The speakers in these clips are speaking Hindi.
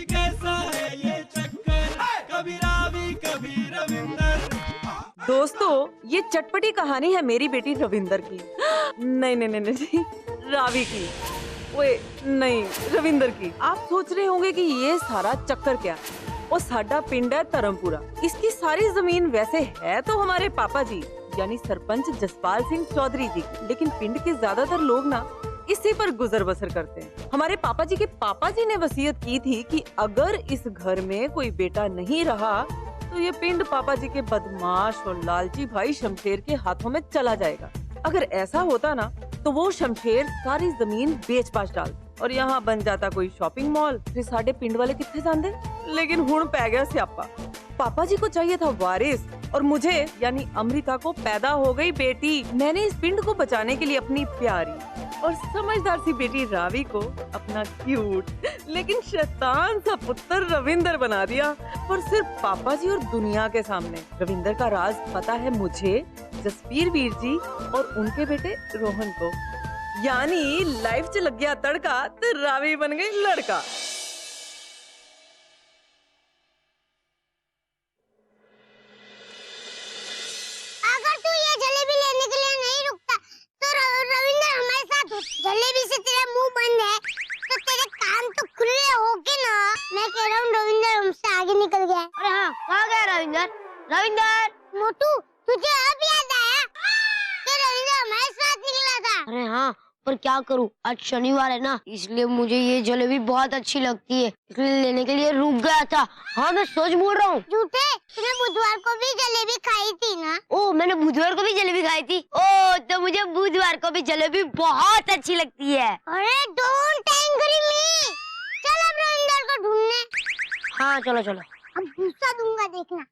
कैसा है ये चक्कर, कभी रावी कभी रविंदर। दोस्तों, ये चटपटी कहानी है मेरी बेटी रविंदर की। नहीं नहीं नहीं नहीं, रावी की। ओए नहीं, रविंदर की। आप सोच रहे होंगे कि ये सारा चक्कर क्या? वो साडा पिंड है धर्मपुरा। इसकी सारी जमीन वैसे है तो हमारे पापा जी यानी सरपंच जसपाल सिंह चौधरी जी की, लेकिन पिंड के ज्यादातर लोग ना इसी पर गुजर बसर करते हैं। हमारे पापा जी के पापा जी ने वसीयत की थी कि अगर इस घर में कोई बेटा नहीं रहा तो ये पिंड पापा जी के बदमाश और लालची भाई शमशेर के हाथों में चला जाएगा। अगर ऐसा होता ना तो वो शमशेर सारी जमीन बेच बाच डाल और यहाँ बन जाता कोई शॉपिंग मॉल, फिर साढ़े पिंड वाले कितने जानते। लेकिन हुण पै गया स्यापा। पापा जी को चाहिए था वारिस और मुझे यानी अमृता को पैदा हो गई बेटी। मैंने इस पिंड को बचाने के लिए अपनी प्यारी और समझदार सी बेटी रावी को अपना क्यूट लेकिन शैतान सा पुत्र रविंदर बना दिया। और सिर्फ पापा जी और दुनिया के सामने रविंदर का राज पता है मुझे, जसवीर वीर जी और उनके बेटे रोहन को। यानी लाइफ च लग गया तड़का तो रावी बन गई लड़का। अगर तू ये जलेबी लेने के लिए नहीं रुकता तो रविंदर हमारे साथ हो। जलेबी से तेरा मुंह बंद है तो तेरे कान तो खुले होके ना। मैं कह रहा हूँ रविंदर हमसे आगे निकल गया। अरे हाँ, कहाँ गया रविंदर? रविंदर मोटू, तुझे अब याद आया कि रविंदर हमारे साथ निकला था? अरे हाँ, पर क्या करूं, आज शनिवार है ना, इसलिए मुझे ये जलेबी बहुत अच्छी लगती है, इसलिए लेने के लिए रुक गया था। हाँ, मैं सच बोल रहा हूँ। झूठे, तूने बुधवार को भी जलेबी खाई थी ना? ओ, मैंने बुधवार को भी जलेबी खाई थी। ओ, तो मुझे बुधवार को भी जलेबी बहुत अच्छी लगती है। अरे डोंट एंग्री मी। चल अब रविंदर को ढूंढने। हाँ, चलो चलो। अब गुस्सा दूंगा देखना।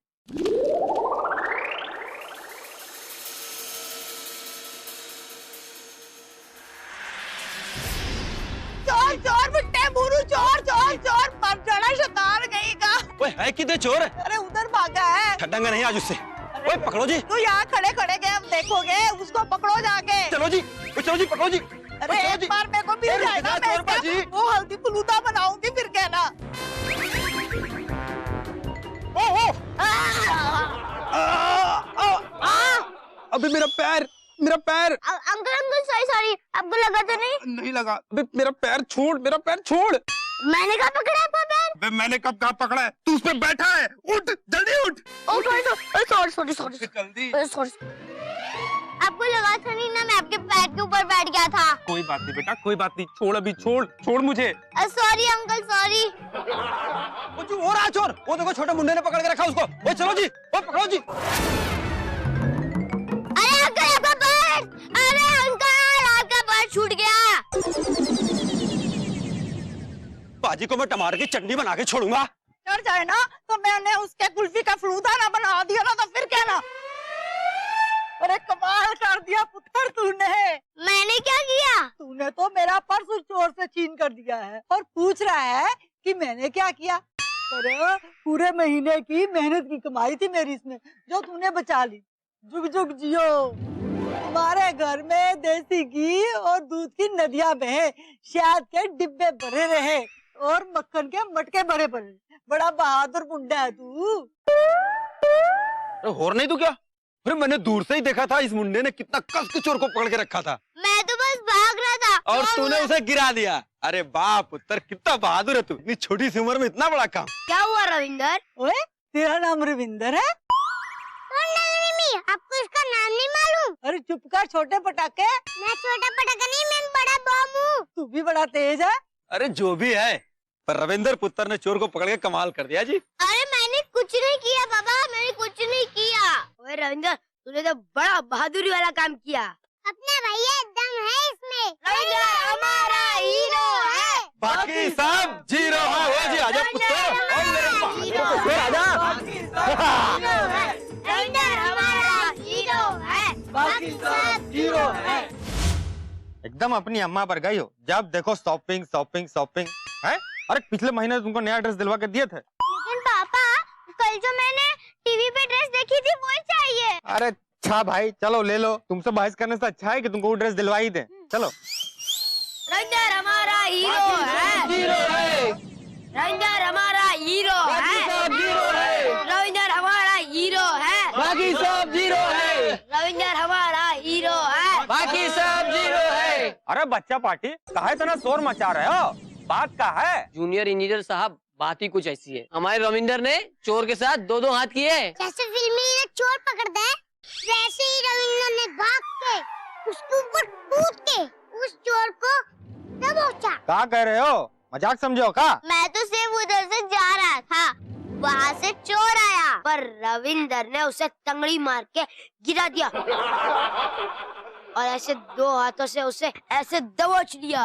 चोर चोर बुट्टे बुरू, चोर चोर चोर, मर जाना शैतान कहीं का। ओए है किधर चोर? अरे उधर भागा है। छड्डांगा नहीं आज उससे। ओए पकड़ो जी। तू यहाँ खड़े खड़े के हम देखोगे, उसको पकड़ो जाके। चलो जी, चलो जी, पकड़ो जी। अरे एक बार मेरे को मिल जाए ना, मैं इसका वो हल्दी फलूदा बनाऊंगी फिर कहना। अबे मेरा पैर, मेरा पैर। अंकल अंकल सॉरी सॉरी, आपको लगा तो नहीं? नहीं लगा। अबे मेरा पैर छोड़, मेरा पैर छोड़। मैंने कहा पकड़ा आपका पैर? अबे मैंने कब कहा पकड़ा है? तू उस पे बैठा है। उठ, जल्दी उठ। ओ सॉरी सॉरी सॉरी सॉरी जल्दी। सॉरी। आपको लगा था नहीं ना मैं आपके पैर के ऊपर बैठ गया था? कोई बात नहीं बेटा, कोई बात नहीं। छोड़ अभी, छोड़, छोड़ मुझे। Sorry uncle sorry. वो जो हो रहा चोर, वो देखो छोटे मुंडे ने पकड़ के रखा उसको। ओए चलो जी, ओए पकड़ो जी। अरे अंकल आपका पैर! अरे अंकल आपका पैर छूट गया। बाजी को मैं टमाटर की चटनी बना के छोड़ूंगा। चढ़ जाए ना तो मैंने उसके कुल्फी का फलूदा ना बना दिया ना तो फिर कहना। अरे कमाल कर दिया पुत्र तूने। मैंने क्या किया? तूने तो मेरा पर्स चोर से छीन कर दिया है और पूछ रहा है कि मैंने क्या किया। अरे पूरे महीने की मेहनत की कमाई थी मेरी इसमें, जो तूने बचा ली। जुग जुग जियो। हमारे घर में देसी घी और दूध की नदियां बहे, शहद के डिब्बे भरे रहे और मक्खन के मटके भरे भरे। बड़ा बहादुर मुंडा है तू। और नहीं तू क्या? अरे मैंने दूर से ही देखा था, इस मुंडे ने कितना कस के चोर को पकड़ के रखा था। मैं तो बस भाग रहा था और तूने उसे गिरा दिया। अरे वाह पुत्र, कितना बहादुर है तू, इतनी छोटी सी उम्र में इतना बड़ा काम। क्या हुआ रविंदर? ओए तेरा नाम रविंदर है? आपको इसका नाम नहीं मालूम? अरे चुप कर छोटे पटाखे। मैं छोटा पटाखा नहीं, मैं बड़ा बम हूँ। तू भी बड़ा तेज है। अरे जो भी है, पर रविंदर पुत्र ने चोर को पकड़ के कमाल कर दिया जी। अरे मैंने कुछ नहीं किया बाबा, मैंने कुछ नहीं किया। ओए रविंदर, तूने तो बड़ा बहादुरी वाला काम किया। अपना भैया दम है इसमें। रविंदर हमारा हीरो है। बाकी सब जीरो है। वो जी आजा पुत्र, और मेरे बहादुर आजा। रविंदर हमारा हीरो है, बाकी सब जीरो है। एकदम अपनी अम्मा पर गई हो, जब देखो शॉपिंग शॉपिंग शॉपिंग है। अरे पिछले महीने तुमको नया ड्रेस दिलवा के दिए थे। लेकिन पापा, कल जो मैंने टीवी पे ड्रेस देखी थी वो चाहिए। अरे अच्छा भाई, चलो ले लो। तुमसे बहस करने से अच्छा है कि तुमको वो ड्रेस दिलवा ही दे। चलो। रविंदर हमारा हीरो है। रविंदर हमारा हीरो है। रविंदर हमारा हीरो है। बाकी सब जीरो है। रविंदर हमारा हीरो है। बाकी सब जीरो है। अरे बच्चा पार्टी काहे इतना शोर मचा रहे हो? बात का है? जूनियर इंजीनियर साहब, बात ही कुछ ऐसी है। हमारे रविंदर ने चोर के साथ दो हाथ किए। जैसे फिल्म में ये चोर पकड़ता है, वैसे ही रविंद्र ने भाग के उसके ऊपर कूद के उस चोर को दबोचा। क्या कह रहे हो? मजाक समझो का? मैं तो सिर्फ उधर से जा रहा था, वहाँ से चोर आया, पर रविंदर ने उसे तंगड़ी मार के गिरा दिया और ऐसे दो हाथों से उसे ऐसे दबोच लिया।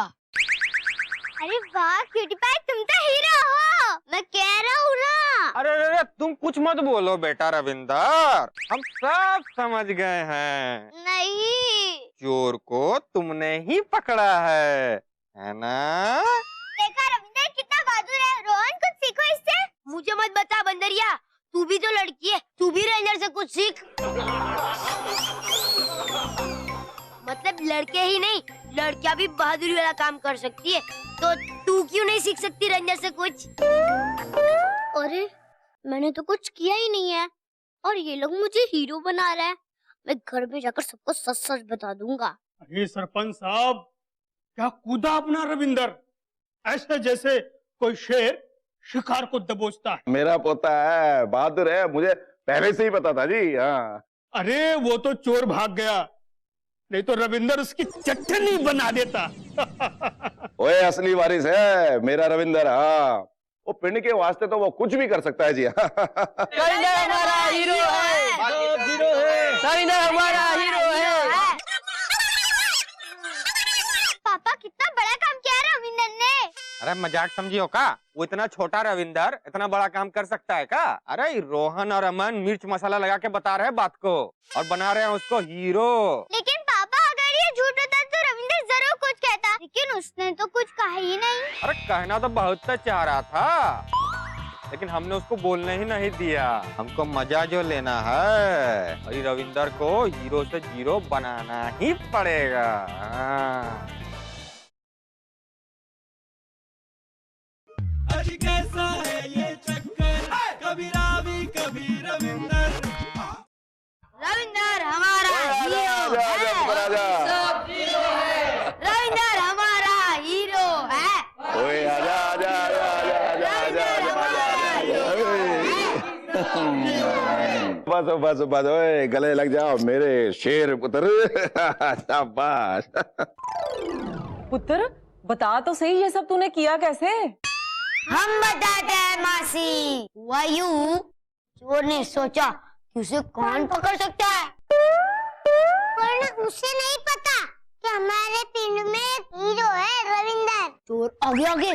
अरे वाह क्यूटी पाई, तुम तो हीरो हो, मैं कह रहा हूँ ना। अरे अरे तुम कुछ मत बोलो बेटा रविंदर, हम सब समझ गए हैं। नहीं, चोर को तुमने ही पकड़ा है ना? देखा रविंदर कितना बहादुर है। रोहन कुछ सीखो इससे। मुझे मत बता बंदरिया, तू भी तो लड़की है, तू भी रेंजर से कुछ सीख। मतलब लड़के ही नहीं, लड़कियां भी बहादुरी वाला काम कर सकती है, तो तू क्यों नहीं सीख सकती रेंजर से कुछ? अरे मैंने तो कुछ किया ही नहीं है और ये लोग मुझे हीरो बना रहे हैं। मैं घर में जाकर सबको सच सच बता दूंगा। अरे सरपंच साहब, क्या कूदा अपना रविंदर, ऐसे जैसे कोई शेर शिकार को दबोचता है। मेरा पोता है, बहादुर है, मुझे पहले से ही पता था जी। हाँ। अरे वो तो चोर भाग गया, नहीं तो रविंदर उसकी चटनी बना देता। ओए असली वारिस है मेरा रविंदर। हाँ, वो पिंड के वास्ते तो वो कुछ भी कर सकता है जी। रविंदर हमारा हीरो है। रविंदर हमारा हीरो है। पापा कितना बड़ा काम किया रविंदर ने। अरे मजाक समझियो का? वो इतना छोटा रविंदर इतना बड़ा काम कर सकता है का? अरे रोहन और अमन मिर्च मसाला लगा के बता रहे हैं बात को और बना रहे हैं उसको हीरो। लेकिन पापा अगर ये झूठ होता तो रविंदर जरूर कुछ कहता, लेकिन उसने तो कुछ कहा ही नहीं। अरे कहना तो बहुत चाह रहा था, लेकिन हमने उसको बोलने ही नहीं दिया। हमको मजा जो लेना है, अरे रविंदर को हीरो से जीरो बनाना ही पड़ेगा। हाँ। अरे कैसा है ये चक्कर, कभी रावी कभी रविंदर। रविंदर हमारा हीरो है। रविंदर हमारा हीरो है। ओए आजा आजा आजा आजा आजा आजा। बस बस ओए गले लग जाओ मेरे शेर पुत्र। शाबाश। पुत्र बता तो सही, ये सब तूने किया कैसे? हम बताते हैं मासी। हुआ यूं, चोर ने सोचा कि उसे कौन पकड़ सकता है, वरना उसे नहीं पता कि हमारे पिंड में एक हीरो है रविंदर। चोर आगे आगे,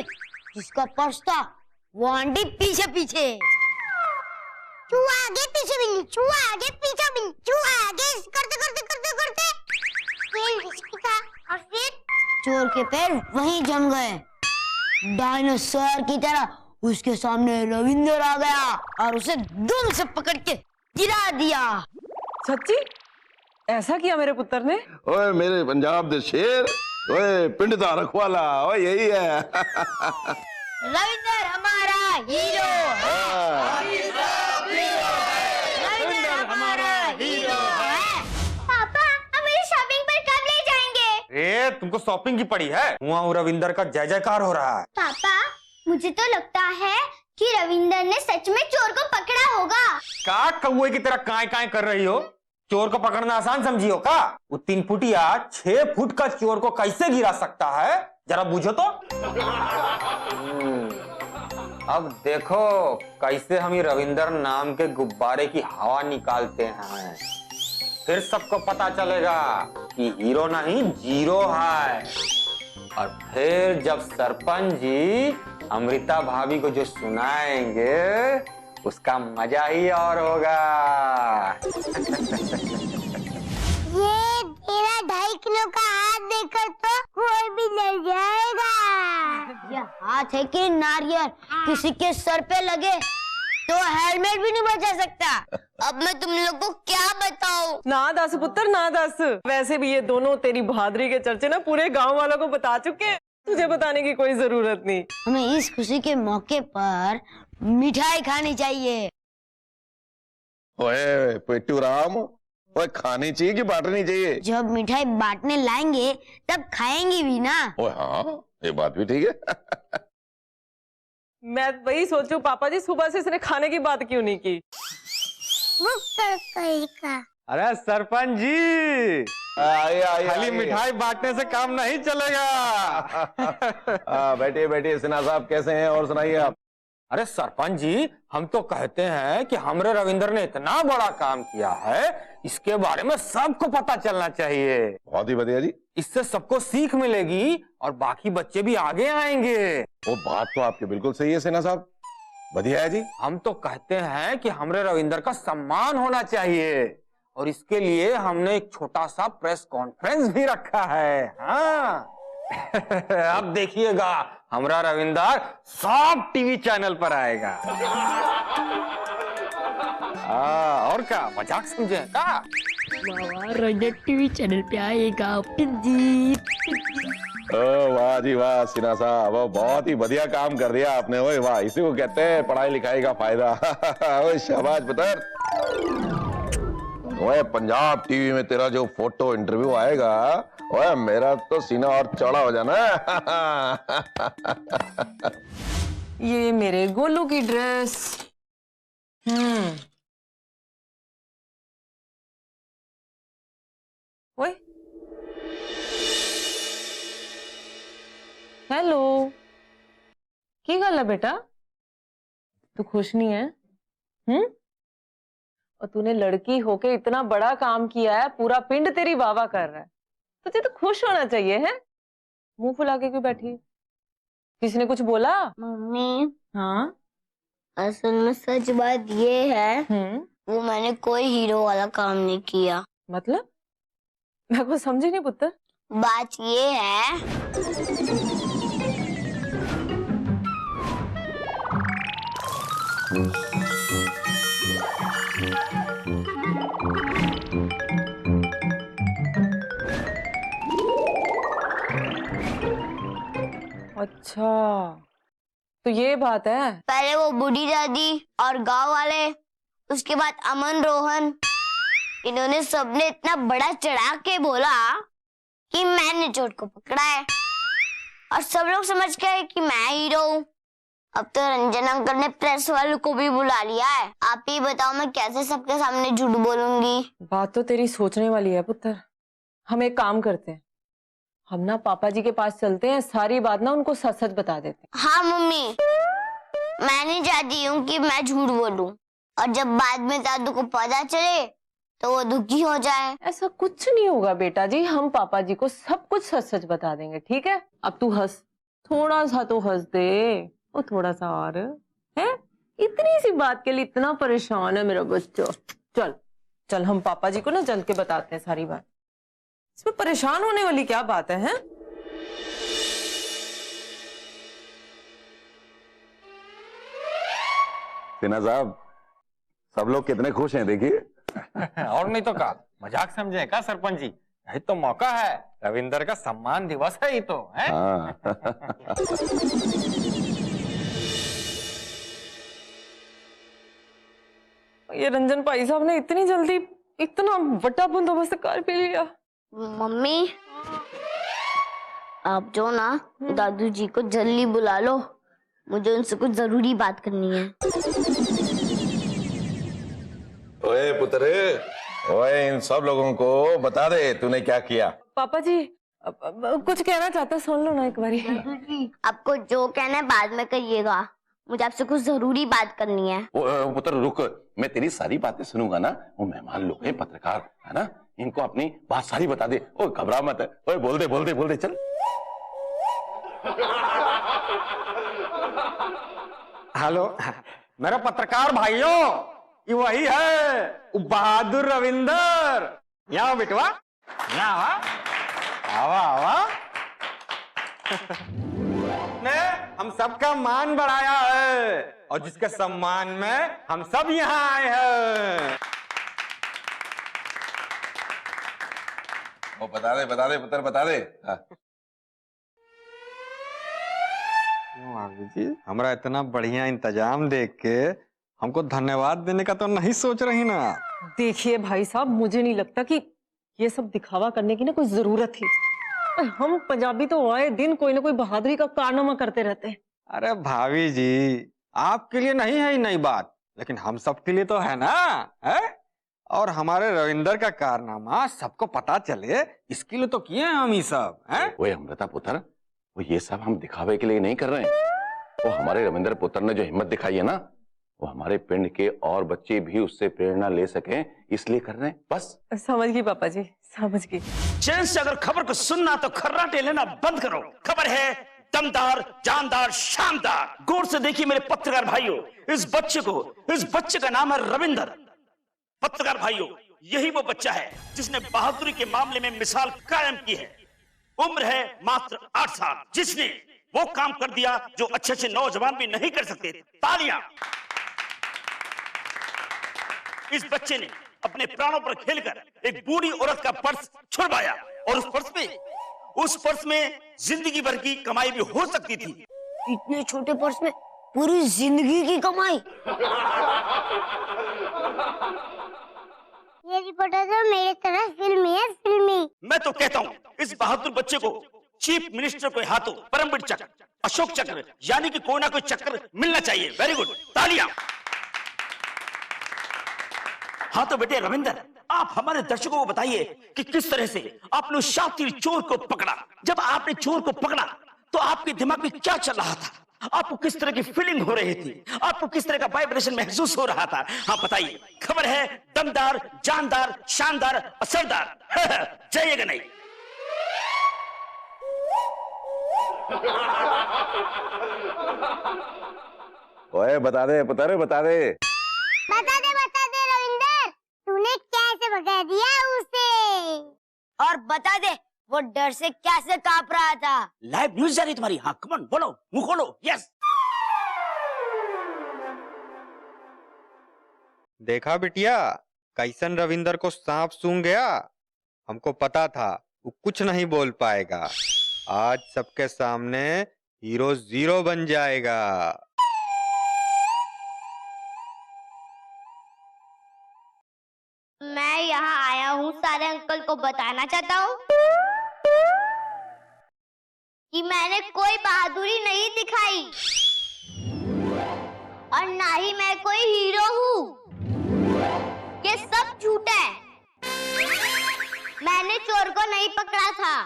जिसका पर्स था वो आंटी पीछे पीछे। चूहा आगे पीछे बिल्ली, चूहा आगे पीछे बिल्ली, चूहा आगे करते करते करते करते पेड़ घिसकी था और फिर चोर के पैर वहीं जम गए। डायनासोर की तरह उसके सामने रविंदर आ गया और उसे दुम से पकड़ के गिरा दिया। सच्ची ऐसा किया मेरे पुत्र ने? ओए मेरे पंजाब दे शेर, ओए पिंड दा रखवाला, ओए यही है। रविंदर हमारा हीरो है। रविंदर हमारा हीरो है। पापा हम इसे शॉपिंग पर कब ले जाएंगे? ए तुमको शॉपिंग की पड़ी है? वहाँ रविंदर का जय जयकार हो रहा है। पापा मुझे तो लगता है कि रविंदर ने सच में चोर को पकड़ा होगा। का कौए की तरह काय काय कर रही हो? चोर को पकड़ना आसान समझियो का? वो 3 फुटिया 6 फुट का चोर को कैसे गिरा सकता है, जरा बूझो तो। अब देखो कैसे हम ये रविंदर नाम के गुब्बारे की हवा निकालते हैं, फिर सबको पता चलेगा कि हीरो नहीं जीरो है। और फिर जब सरपंच जी अमृता भाभी को जो सुनाएंगे उसका मजा ही और होगा। ये तेरा 2.5 किलो का हाथ देखकर तो कोई भी डर जाएगा। ये हाथ है कि नारियल किसी के सर पे लगे तो हेलमेट भी नहीं बचा सकता। अब मैं तुम लोग को क्या बताऊं? ना दस पुत्र ना दस, वैसे भी ये दोनों तेरी बहादुरी के चर्चे ना पूरे गांव वालों को बता चुके हैं। तुझे बताने की कोई जरूरत नहीं। हमें इस खुशी के मौके पर मिठाई खानी चाहिए। ओए पेट्टू राम, ओए खानी चाहिए कि बांटनी चाहिए? जब मिठाई बांटने लाएंगे तब खाएंगे भी ना। ओए हाँ, ये बात भी ठीक है। मैं वही सोचूं पापा जी, सुबह से इसने खाने की बात क्यों नहीं की? का अरे सरपंच जी, आइए खाली मिठाई बांटने से काम नहीं चलेगा। बैठिए बैठिए। सिन्हा साहब कैसे हैं और सुनाइए आप। अरे सरपंच जी, हम तो कहते हैं कि हमरे रविंदर ने इतना बड़ा काम किया है, इसके बारे में सबको पता चलना चाहिए। बहुत ही बढ़िया जी। इससे सबको सीख मिलेगी और बाकी बच्चे भी आगे आएंगे। वो बात तो आपकी बिल्कुल सही है सिन्हा साहब, बढ़िया है जी। हम तो कहते हैं कि हमरे रविंदर का सम्मान होना चाहिए और इसके लिए हमने एक छोटा सा प्रेस कॉन्फ्रेंस भी रखा है। हाँ अब देखिएगा, हमारा रविंदर सब टीवी चैनल पर आएगा। और क्या मजाक समझे का? रंजन टीवी चैनल पे आएगा। ओ वाह जी वाह सिन्हा साहब, वो बहुत ही बढ़िया काम कर दिया आपने। ओए वाह, इसी को कहते हैं पढ़ाई लिखाई का फायदा। ओए शाबाश पुत्र। ओए पंजाब टीवी में तेरा जो फोटो इंटरव्यू आएगा, ओए मेरा तो सीना और चौड़ा हो जाना। ये मेरे गोलू की ड्रेस। ओए हेलो, की गल है बेटा? तू खुश नहीं है? और तूने लड़की होके इतना बड़ा काम किया है, पूरा पिंड तेरी वाह कर रहा है, तुझे तो खुश होना चाहिए है। मुंह फुला के क्यों बैठी? किसी ने कुछ बोला? मम्मी, हाँ असल में सच बात ये है, वो मैंने कोई हीरो वाला काम नहीं किया। मतलब मैं को समझी नहीं पुत्र। बात ये है, अच्छा तो ये बात है। पहले वो बूढ़ी दादी और गांव वाले, उसके बाद अमन रोहन, इन्होंने सबने इतना बड़ा चढ़ा के बोला कि मैंने चोट को पकड़ा है और सब लोग समझ गए कि मैं हीरो हूँ। अब तो रंजन अंकल ने प्रेस वालों को भी बुला लिया है। आप ही बताओ मैं कैसे सबके सामने झूठ बोलूंगी। बात तो तेरी सोचने वाली है पुत्र। हम एक काम करते हैं, हम ना पापा जी के पास चलते हैं, सारी बात ना उनको सच सच बता देते हैं। हाँ मम्मी, मैं नहीं चाहती हूँ कि मैं झूठ बोलूं और जब बाद में दादू को पता चले तो वो दुखी हो जाए। ऐसा कुछ नहीं होगा बेटा जी, हम पापा जी को सब कुछ सच सच बता देंगे, ठीक है? अब तू हंस, थोड़ा सा तो हंस दे। वो थोड़ा सा और है, इतनी सी बात के लिए इतना परेशान है मेरा बच्चा। चल चल हम पापा जी को ना चल के बताते हैं सारी बात। इसमें परेशान होने वाली क्या बात है, हैं? सिन्हा साहब, सब लोग कितने खुश हैं देखिए। और नहीं तो का मजाक समझे का सरपंच जी? यही तो मौका है, रविंदर का सम्मान दिवस है ये तो है। हाँ। ये रंजन भाई साहब ने इतनी जल्दी इतना बड़ा बंदोबस्त कर भी लिया। मम्मी, आप जो ना दादू जी को जल्दी बुला लो, मुझे उनसे कुछ जरूरी बात करनी है। ओए पुत्र, ओए इन सब लोगों को बता दे तूने क्या किया। पापा जी कुछ कहना चाहता, सुन लो ना एक बारी। आपको जो कहना है बाद में कहिएगा, मुझे आपसे कुछ जरूरी बात करनी है। पुत्र रुक, मैं तेरी सारी बातें सुनूंगा ना। वो मेहमान लोग हैं, पत्रकार है ना, इनको अपनी बात सारी बता दे। ओ घबरा मत, ओए बोल दे चल। हेलो मेरा पत्रकार भाइयों, ये वही है बहादुर रविंदर। यहाँ बिटवा, यहाँ आवा आवा। ने हम सबका मान बढ़ाया है और जिसके सम्मान में हम सब यहाँ आए हैं। वो बता दे पुत्र, बता दे। हाँ। क्यों भाभी जी, हमारा इतना बढ़िया इंतजाम देख के हमको धन्यवाद देने का तो नहीं सोच रही ना? देखिए भाई साहब, मुझे नहीं लगता कि ये सब दिखावा करने की ना कोई जरूरत थी। हम पंजाबी तो आए दिन कोई ना कोई बहादुरी का कारनामा करते रहते हैं। अरे भाभी जी, आपके लिए नहीं है ये नई बात, लेकिन हम सबके लिए तो है ना, है? और हमारे रविंदर का कारनामा सबको पता चले, इसके लिए तो किए हैं हम ही सब, हैं? ओए अमृता पुत्र, वो ये सब हम दिखावे के लिए नहीं कर रहे हैं। वो हमारे रविंद्र पुत्र ने जो हिम्मत दिखाई है ना, वो हमारे पिंड के और बच्चे भी उससे प्रेरणा ले सकें, इसलिए कर रहे हैं बस। समझ गई पापा जी, समझ गई। चैन से अगर खबर को सुनना तो खर्राटे लेना बंद करो। खबर है दमदार, जानदार, शानदार। गौर से देखिए मेरे पत्रकार भाइयों, इस बच्चे का नाम है रविंदर। पत्रकार भाइयों, यही वो बच्चा है जिसने बहादुरी के मामले में मिसाल कायम की है। उम्र है मात्र 8 साल, जिसने वो काम कर दिया जो अच्छे अच्छे नौजवान भी नहीं कर सकते। तालियां। इस बच्चे ने अपने प्राणों पर खेलकर एक बूढ़ी औरत का पर्स छुड़वाया, और उस पर्स में जिंदगी भर की कमाई भी हो सकती थी। इतने छोटे पर्स में पूरी जिंदगी की कमाई। ये रिपोर्टर तो मेरे तरह फिल्मी है, फिल्मी। मैं तो कहता हूँ इस बहादुर बच्चे को चीफ मिनिस्टर के हाथों परमवीर चक्र, अशोक चक्र, यानी कि कोई ना कोई चक्र मिलना चाहिए। वेरी गुड, तालियां। हाँ तो बेटे रविंदर, आप हमारे दर्शकों को बताइए कि किस तरह से आपने उस शातिर चोर को पकड़ा। जब आपने चोर को पकड़ा तो आपके दिमाग में क्या चल रहा था? आपको किस तरह की फीलिंग हो रही थी? आपको किस तरह का वाइब्रेशन महसूस हो रहा था? हाँ बताइए। खबर है दमदार, जानदार, शानदार, असरदार। जाइएगा नहीं। ओए बता दे पुत्र, बता दे। बता दे रविंदर, तूने कैसे भगा दिया उसे? और बता दे वो डर से कैसे कांप रहा था। लाइव न्यूज जा रही तुम्हारी। हाँ कम ऑन, बोलो, मुंह खोलो। यस। देखा बिटिया, कैसन रविंदर को सांप सूंघ गया। हमको पता था वो कुछ नहीं बोल पाएगा। आज सबके सामने हीरो 0 बन जाएगा। मैं यहाँ आया हूँ सारे अंकल को बताना चाहता हूँ कि मैंने कोई बहादुरी नहीं दिखाई, और ना ही मैं कोई हीरो हूँ। ये सब झूठ है। मैंने चोर को नहीं पकड़ा था।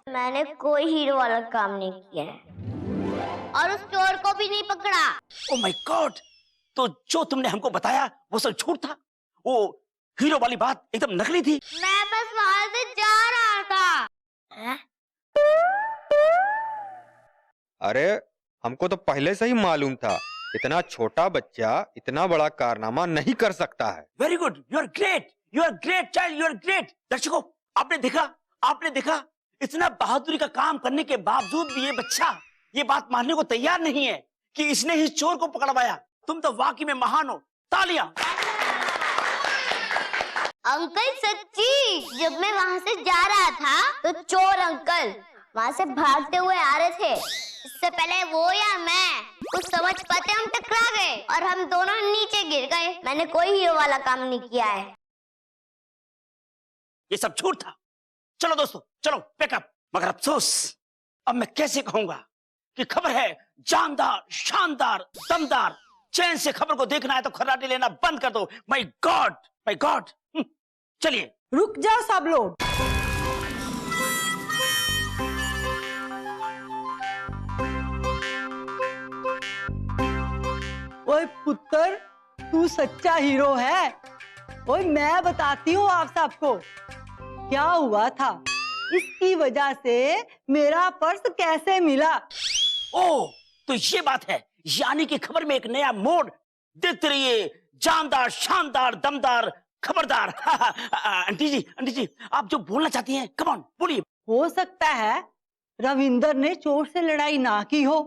मैंने कोई हीरो वाला काम नहीं किया है, और उस चोर को भी नहीं पकड़ा। ओह माय गॉड, तो जो तुमने हमको बताया वो सब झूठ था? वो हीरो वाली बात एकदम नकली थी? मैं बस वहां से जा रहा था। अरे हमको तो पहले से ही मालूम था, इतना छोटा बच्चा इतना बड़ा कारनामा नहीं कर सकता है। Very good, you are great, you are great child, you are great. दर्शकों, आपने देखा इतना बहादुरी का काम करने के बावजूद भी ये बच्चा ये बात मानने को तैयार नहीं है कि इसने ही चोर को पकड़वाया। तुम तो वाकई में महान हो। तालियां। अंकल सच्ची, जब मैं वहां से जा रहा था तो चोर अंकल वहां से भागते हुए आ रहे थे। इससे पहले वो या मैं कुछ समझ पाते हम टकरा गए और हम दोनों नीचे गिर गए। मैंने कोई हीरो वाला काम नहीं किया है। ये सब झूठ था। चलो दोस्तों, चलो पैकअप। मगर अफसोस, अब मैं कैसे कहूंगा कि खबर है जानदार, शानदार, दमदार। चैन से खबर को देखना है तो खर्राटे लेना बंद कर दो। My God, my God. चलिए रुक जाओ सब लोग। ओए पुत्र, तू सच्चा हीरो है। ओए मैं बताती हूँ आप सबको क्या हुआ था। इसकी वजह से मेरा पर्स कैसे मिला। ओह, तो ये बात है। यानी कि खबर में एक नया मोड़। देखते रहिए, जानदार, शानदार, दमदार, खबरदार। आंटी जी, आप जो बोलना चाहती हैं, कम ऑन बोलिए। हो सकता है रविंदर ने चोर से लड़ाई ना की हो,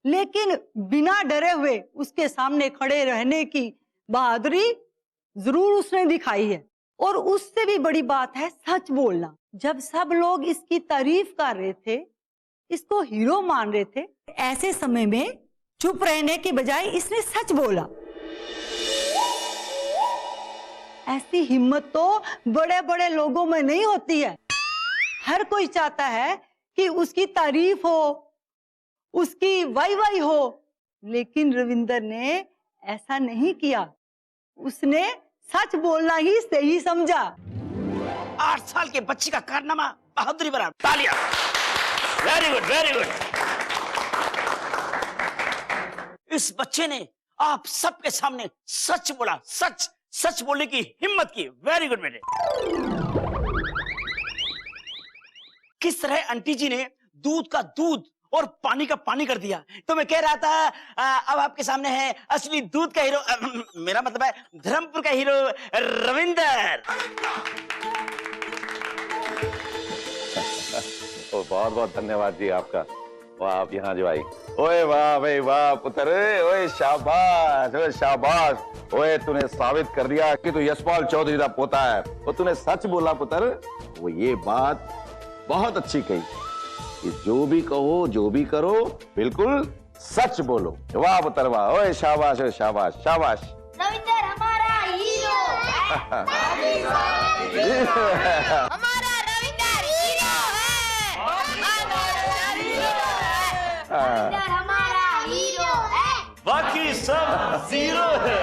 लेकिन बिना डरे हुए उसके सामने खड़े रहने की बहादुरी जरूर उसने दिखाई है। और उससे भी बड़ी बात है सच बोलना। जब सब लोग इसकी तारीफ कर रहे थे, इसको हीरो मान रहे थे, ऐसे समय में चुप रहने की बजाय इसने सच बोला। ऐसी हिम्मत तो बड़े बड़े लोगों में नहीं होती है। हर कोई चाहता है कि उसकी तारीफ हो, उसकी वाई हो, लेकिन रविंदर ने ऐसा नहीं किया। उसने सच बोलना ही सही समझा। 8 साल के बच्चे का कारनामा बहादुरी भरा। तालियां। Very good, very good. इस बच्चे ने आप सबके सामने सच बोला, सच बोलने की हिम्मत की। वेरी गुड बेटे। किस तरह आंटी जी ने दूध का दूध और पानी का पानी कर दिया। तो मैं कह रहा था अब आपके सामने है असली दूध का हीरो, मेरा मतलब है धर्मपुर का हीरो रविंदर। बहुत बहुत धन्यवाद जी आपका। वाह, आप यहाँ जो आई। ओए वाह भाई वाह पुत्र, ओए शाबाश, ओए शाबाश। ओए तूने साबित कर दिया कि तू यशपाल चौधरी का पोता है। और तूने सच बोला पुत्र। वो ये बात बहुत अच्छी कही कि जो भी कहो, जो भी करो, बिल्कुल सच बोलो। वाह पुत्र वाह, ओए शाबाश, ओए शाबाश, शाबाश। रविंदर हमारा हीरो है। हाँ। हमारा रविंदर हीरो है। रविंदर हमारा हीरो है। बाकी सब जीरो है।